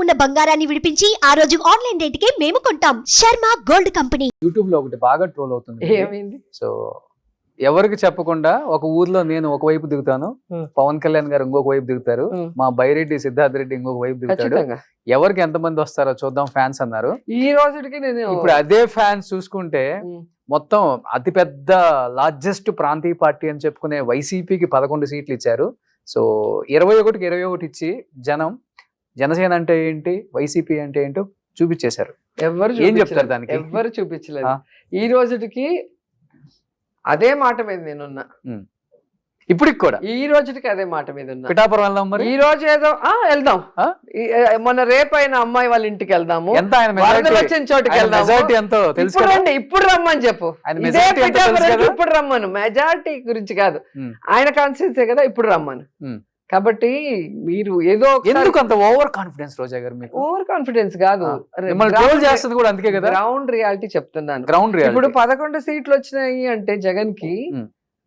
ఉన్న బంగారాన్ని విడిపించి ఆ రోజు ఆన్లైన్ రేటుకే మేము కొంటాం. Sharma gold company. యూట్యూబ్ లో ఒకటి బాగా ట్రోల్ అవుతుంది. ఏమైంది? సో ఎవరికి చెప్పకుండా ఒక ఊర్లో నేను ఒకవైపు దిగుతాను, పవన్ కళ్యాణ్ గారు ఇంకొక వైపు దిగుతారు, మా బైరెడ్డి సిద్ధార్థ్ రెడ్డి ఇంకొక వైపు దిగుతాడు. ఎవరికి ఎంతమంది వస్తారో చూద్దాం ఫ్యాన్స్ అన్నారు. ఈ రోజుకి నేను ఇప్పుడు అదే ఫ్యాన్స్ చూసుకుంటే మొత్తం అతిపెద్ద లార్జెస్ట్ ప్రాంతీయ పార్టీ అని చెప్పుకునే వైసీపీకి 11 సీట్లు ఇచ్చారు. సో 21కి 21 ఇచ్చి జనసేన అంటే ఏంటి, వైసీపీ అంటే ఏంటో చూపించేశారు. ఏం చెప్తారు దానికి? ఎవరు చూపించలేదు. ఈ రోజుకి అదే మాట మీద నేనున్నా. ఇప్పటికి కూడా ఈ రోజుకి అదే మాట మీద ఉన్నా. పిఠాపురం వెళ్దాం మరి. ఈ రోజు ఏదో వెళ్దాం, మొన్న రేపైన అమ్మాయి వాళ్ళ ఇంటికి వెళ్దాము, వచ్చిన చోటుకి వెళ్దాం. ఇప్పుడు రమ్మని చెప్పు. ఇప్పుడు రమ్మను. మెజారిటీ గురించి కాదు, ఆయన కాన్స్టిట్యూన్సీ కదా, ఇప్పుడు రమ్మను. కాబట్టి మీరు ఏదో ఎందుకు అంత ఓవర్ కాన్ఫిడెన్స్ రోజా గారు? మీకు ఓవర్ కాన్ఫిడెన్స్ కాదు, చేస్తుంది కూడా అందుకే కదా. గ్రౌండ్ రియాలిటీ చెప్తున్నాను. Ground reality. ఇప్పుడు 11 సీట్లు వచ్చినాయి అంటే జగన్ కి,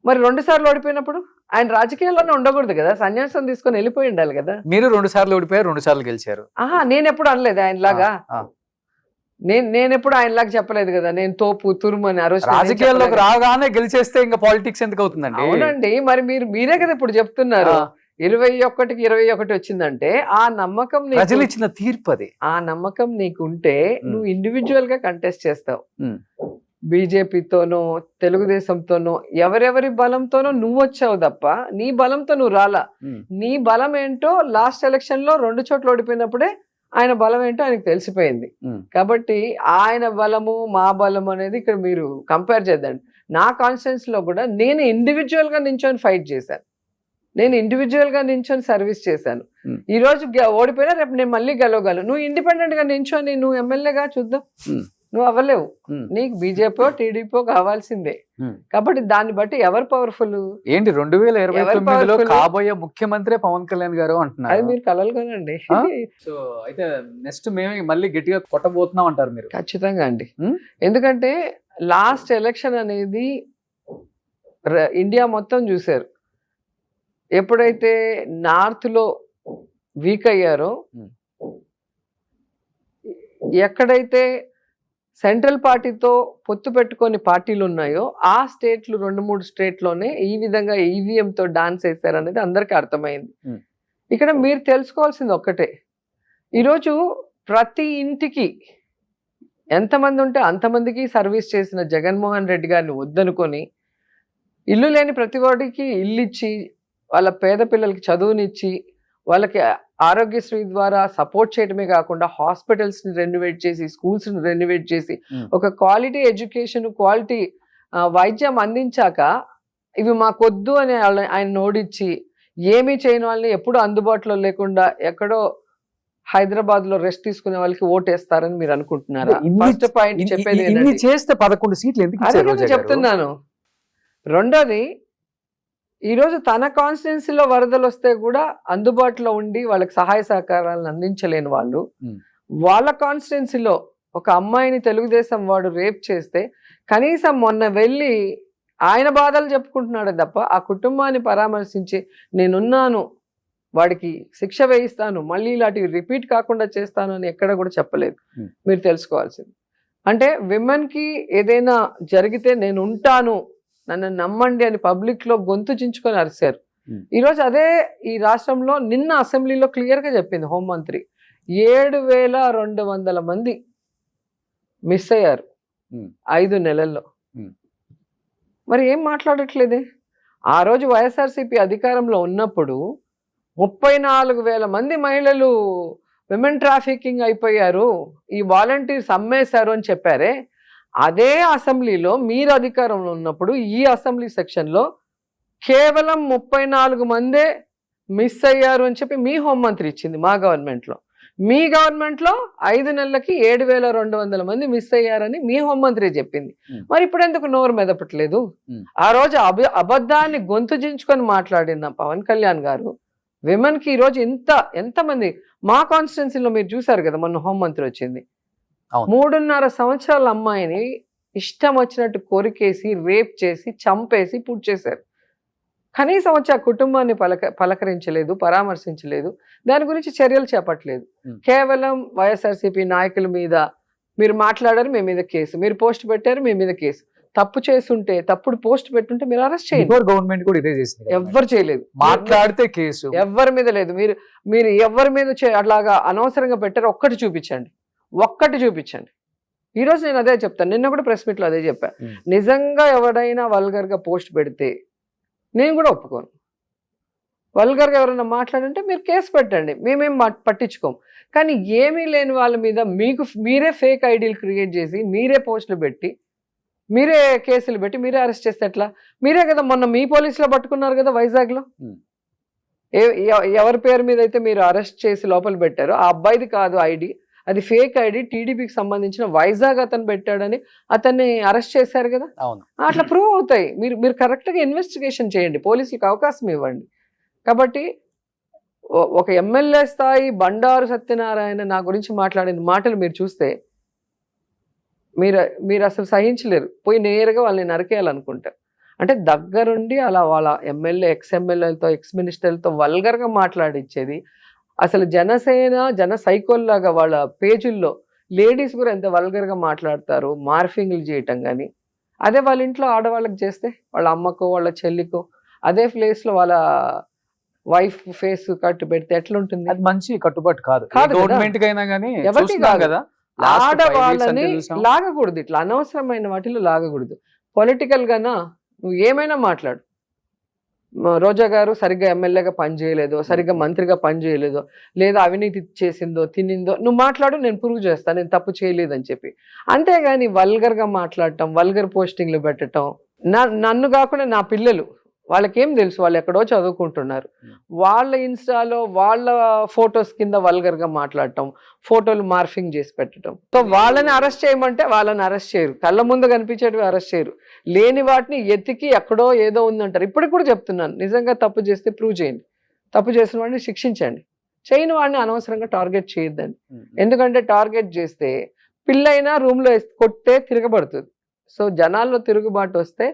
మరి 2 సార్లు ఓడిపోయినప్పుడు ఆయన రాజకీయాల్లోనే ఉండకూడదు కదా, సన్యాసం తీసుకొని వెళ్ళిపోయి ఉండాలి కదా. మీరు 2 సార్లు ఓడిపోయారు, 2 సార్లు గెలిచారు. నేను ఎప్పుడు అనలేదు ఆయనలాగా. నేను ఎప్పుడు ఆయనలాగా చెప్పలేదు కదా, నేను తోపు తురుము అని. ఆ రోజు రాజకీయాల్లోకి రాగానే గెలిచేస్తే ఇంకా పాలిటిక్స్ ఎందుకు అవుతుందండి? అవునండి, మరి మీరే కదా ఇప్పుడు చెప్తున్నారు 21కి 21 వచ్చిందంటే ఆ నమ్మకం ప్రజలు ఇచ్చిన తీర్పు అది. ఆ నమ్మకం నీకుంటే నువ్వు ఇండివిజువల్ గా కంటెస్ట్ చేస్తావు. బీజేపీతోనో తెలుగుదేశంతోనో ఎవరెవరి బలంతోనో నువ్వు వచ్చావు తప్ప నీ బలంతో నువ్వు రాలా. నీ బలం ఏంటో లాస్ట్ ఎలక్షన్ లో 2 చోట్ల ఓడిపోయినప్పుడే ఆయన బలం ఏంటో ఆయనకు తెలిసిపోయింది. కాబట్టి ఆయన బలము మా బలం అనేది ఇక్కడ మీరు కంపేర్ చేద్దండి. నా కాన్స్టిట్యూన్సీ లో కూడా నేను ఇండివిజువల్ గా నించొని ఫైట్ చేశాను, నేను ఇండివిజువల్ గా నించొని సర్వీస్ చేశాను. ఈ రోజు ఓడిపోయినా రేపు నేను మళ్ళీ గెలవగలను. నువ్వు ఇండిపెండెంట్ గా నించొని నువ్వు ఎమ్మెల్యేగా చూద్దాం, నువ్వు అవ్వలేవు. నీకు బీజేపీ టీడీపీ కావాల్సిందే. కాబట్టి దాన్ని బట్టి ఎవరు పవర్ఫుల్ ఏంటి 2029లో కాబోయే ముఖ్యమంత్రి పవన్ కళ్యాణ్ గారు అంటున్నారు. అది మీరు కలలుకోనండి. సో అయితే నెక్స్ట్ మేమే మళ్ళీ గట్టిగా కొట్టబోతున్నాం అంటారు మీరు? ఖచ్చితంగా అండి. ఎందుకంటే లాస్ట్ ఎలక్షన్ అనేది ఇండియా మొత్తం చూశారు. ఎప్పుడైతే నార్త్ లో వీక్ అయ్యారో, ఎక్కడైతే సెంట్రల్ పార్టీతో పొత్తు పెట్టుకొని పార్టీలు ఉన్నాయో ఆ స్టేట్లు 2-3 స్టేట్లోనే ఈ విధంగా ఈవీఎంతో డాన్స్ వేశారు అనేది అందరికీ అర్థమైంది. ఇక్కడ మీరు తెలుసుకోవాల్సింది ఒక్కటే, ఈరోజు ప్రతి ఇంటికి ఎంతమంది ఉంటే అంతమందికి సర్వీస్ చేసిన జగన్మోహన్ రెడ్డి గారిని వద్దనుకొని ఇల్లు లేని ప్రతి వాడికి ఇల్లు ఇచ్చి, వాళ్ళ పేద పిల్లలకి చదువునిచ్చి, వాళ్ళకి ఆరోగ్యశ్రీ ద్వారా సపోర్ట్ చేయడమే కాకుండా హాస్పిటల్స్ని రెన్యువేట్ చేసి, స్కూల్స్ని రెన్యువేట్ చేసి, ఒక క్వాలిటీ ఎడ్యుకేషన్, క్వాలిటీ వైద్యం అందించాక ఇవి మాకొద్దు అని ఆయన నోడిచ్చి ఏమీ చేయని వాళ్ళని ఎప్పుడు అందుబాటులో లేకుండా ఎక్కడో హైదరాబాద్ లో రెస్ట్ తీసుకునే వాళ్ళకి ఓటేస్తారని మీరు అనుకుంటున్నారా? ఫస్ట్ పాయింట్ చెప్పేది చేస్తే 11 సీట్లు ఎందుకు చెప్తున్నాను. రెండోది, ఈరోజు తన కాన్స్టిట్యున్సీలో వరదలు వస్తే కూడా అందుబాటులో ఉండి వాళ్ళకి సహాయ సహకారాలను అందించలేని వాళ్ళు, వాళ్ళ కాన్స్టిట్యున్సీలో ఒక అమ్మాయిని తెలుగుదేశం వాడు రేప్ చేస్తే కనీసం మొన్న వెళ్ళి ఆయన బాధలు చెప్పుకుంటున్నాడు తప్ప ఆ కుటుంబాన్ని పరామర్శించి నేనున్నాను, వాడికి శిక్ష వేయిస్తాను, మళ్ళీ ఇలాంటివి రిపీట్ కాకుండా చేస్తాను అని ఎక్కడ కూడా చెప్పలేదు. మీరు తెలుసుకోవాల్సింది అంటే విమెన్కి ఏదైనా జరిగితే నేను ఉంటాను, నన్ను నమ్మండి అని పబ్లిక్ లో గొంతు చించుకొని అరిశారు. ఈరోజు అదే ఈ రాష్ట్రంలో నిన్న అసెంబ్లీలో క్లియర్ గా చెప్పింది హోంమంత్రి, 7,200 మంది మిస్ అయ్యారు 5 నెలల్లో. మరి ఏం మాట్లాడట్లేదే? ఆ రోజు వైఎస్ఆర్సీపీ అధికారంలో ఉన్నప్పుడు 34,000 మంది మహిళలు విమెన్ ట్రాఫికింగ్ అయిపోయారు, ఈ వాలంటీర్స్ అమ్మేశారు అని చెప్పారే. అదే అసెంబ్లీలో మీరు అధికారంలో ఉన్నప్పుడు ఈ అసెంబ్లీ సెక్షన్లో కేవలం 34 మందే మిస్ అయ్యారు అని చెప్పి మీ హోంమంత్రి ఇచ్చింది మా గవర్నమెంట్లో. మీ గవర్నమెంట్లో 5 నెలలకి 7,200 మంది మిస్ అయ్యారని మీ హోంమంత్రి చెప్పింది. మరి ఇప్పుడు ఎందుకు నోరు మెదపట్లేదు? ఆ రోజు అబద్ధాన్ని గొంతు చించుకొని మాట్లాడిన పవన్ కళ్యాణ్ గారు విమెన్కి ఈరోజు ఎంతమంది మా కాన్స్టిట్యున్సీలో మీరు చూసారు కదా, మొన్న హోంమంత్రి వచ్చింది, 3.5 సంవత్సరాల అమ్మాయిని ఇష్టం వచ్చినట్టు కొరికేసి రేప్ చేసి చంపేసి పుట్ చేశారు. కనీసం వచ్చి ఆ కుటుంబాన్ని పలకరించలేదు, పరామర్శించలేదు, దాని గురించి చర్యలు చేపట్టలేదు. కేవలం వైఎస్ఆర్సీపీ నాయకుల మీద మీరు మాట్లాడారు, మీ మీద కేసు, మీరు పోస్ట్ పెట్టారు, మీ మీద కేసు. తప్పు చేస్తుంటే, తప్పుడు పోస్ట్ పెట్టుంటే మీరు అరెస్ట్ చేయండి. గవర్నమెంట్ కూడా ఇదే చేసింది, ఎవ్వరు చేయలేదు. మాట్లాడితే కేసు ఎవరి మీద లేదు. మీరు ఎవరి మీద అట్లాగా అనవసరంగా పెట్టారు, ఒక్కటి చూపించండి. ఈ రోజు నేను అదే చెప్తాను, నిన్న కూడా ప్రెస్ మీట్ లో అదే చెప్పా. నిజంగా ఎవడైనా వల్గర్ గా పోస్ట్ పెడితే నేను కూడా ఒప్పుకోను. వల్గర్ గా ఎవరైనా మాట్లాడంటే మీరు కేసు పెట్టండి, మేమేం పట్టించుకోం. కానీ ఏమీ లేని వాళ్ళ మీద మీరే ఫేక్ ఐడీలు క్రియేట్ చేసి, మీరే పోస్టులు పెట్టి, మీరే కేసులు పెట్టి, మీరే అరెస్ట్ చేస్తే ఎట్లా? మీరే కదా మొన్న మీ పోలీసులో పట్టుకున్నారు కదా వైజాగ్ లో. ఎవరి పేరు మీద అయితే మీరు అరెస్ట్ చేసి లోపల పెట్టారో ఆ అబ్బాయిది కాదు ఐడి, అది ఫేక్ ఐడి, టీడీపీకి సంబంధించిన వైజాగ్ అతను పెట్టాడని అతన్ని అరెస్ట్ చేశారు కదా. అట్లా ప్రూవ్ అవుతాయి. మీరు కరెక్ట్ గా ఇన్వెస్టిగేషన్ చేయండి, పోలీసులకు అవకాశం ఇవ్వండి. కాబట్టి ఒక ఎమ్మెల్యే స్థాయి బండారు సత్యనారాయణ నా గురించి మాట్లాడిన మాటలు మీరు చూస్తే మీరు అసలు సహించలేరు. పోయి నేరుగా వాళ్ళని నరికేయాలనుకుంటారు. అంటే దగ్గరుండి అలా వాళ్ళ ఎమ్మెల్యే, ఎక్స్ ఎమ్మెల్యేలతో, ఎక్స్ మినిస్టర్లతో వల్గర్గా మాట్లాడించేది. అసలు జన సైకోల్లాగా వాళ్ళ పేజీల్లో లేడీస్ కూడా ఎంత వల్గర్గా మాట్లాడతారు, మార్ఫింగ్లు చేయటం. కానీ అదే వాళ్ళ ఇంట్లో ఆడవాళ్ళకి చేస్తే, వాళ్ళ అమ్మకో వాళ్ళ చెల్లికో అదే ప్లేస్లో వాళ్ళ వైఫ్ ఫేస్ కట్టు పెడితే ఎట్లుంటుంది? అది మంచి కట్టుబాటు కాదు గవర్నమెంట్ కైనా కానీ. ఎవరికి కదా, ఆడవాళ్ళని లాగకూడదు, ఇట్లా అనవసరమైన వాటిలో లాగకూడదు. పొలిటికల్ గానా నువ్వు ఏమైనా మాట్లాడు. రోజా గారు సరిగ్గా ఎమ్మెల్యేగా పనిచేయలేదో, సరిగ్గా మంత్రిగా పనిచేయలేదో, లేదా అవినీతి చేసిందో, తినిందో నువ్వు మాట్లాడు, నేను ప్రూవ్ చేస్తాను నేను తప్పు చేయలేదని చెప్పి. అంతేగాని వల్గర్గా మాట్లాడటం, వల్గర్ పోస్టింగ్లు పెట్టడం. నన్ను కాకుండా నా పిల్లలు, వాళ్ళకేం తెలుసు, వాళ్ళు ఎక్కడో చదువుకుంటున్నారు, వాళ్ళ ఇన్స్టాలో వాళ్ళ ఫొటోస్ కింద వల్గర్గా మాట్లాడటం, ఫోటోలు మార్ఫింగ్ చేసి పెట్టడం. సో వాళ్ళని అరెస్ట్ చేయమంటే వాళ్ళని అరెస్ట్ చేయరు, కళ్ళ ముందు కనిపించేటివి అరెస్ట్ చేయరు, లేని వాటిని ఎత్తికి ఎక్కడో ఏదో ఉందంటారు. ఇప్పటికి కూడా చెప్తున్నాను, నిజంగా తప్పు చేస్తే ప్రూవ్ చేయండి, తప్పు చేసిన వాడిని శిక్షించండి, చేయని వాడిని అనవసరంగా టార్గెట్ చేయొద్దండి. ఎందుకంటే టార్గెట్ చేస్తే పిల్లైనా రూమ్లో కొట్టే తిరగబడుతుంది. సో జనాల్లో తిరుగుబాటు వస్తే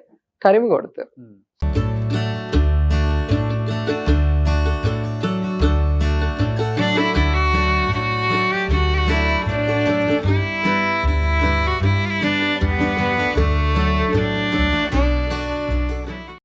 తరిమి కొడతారు.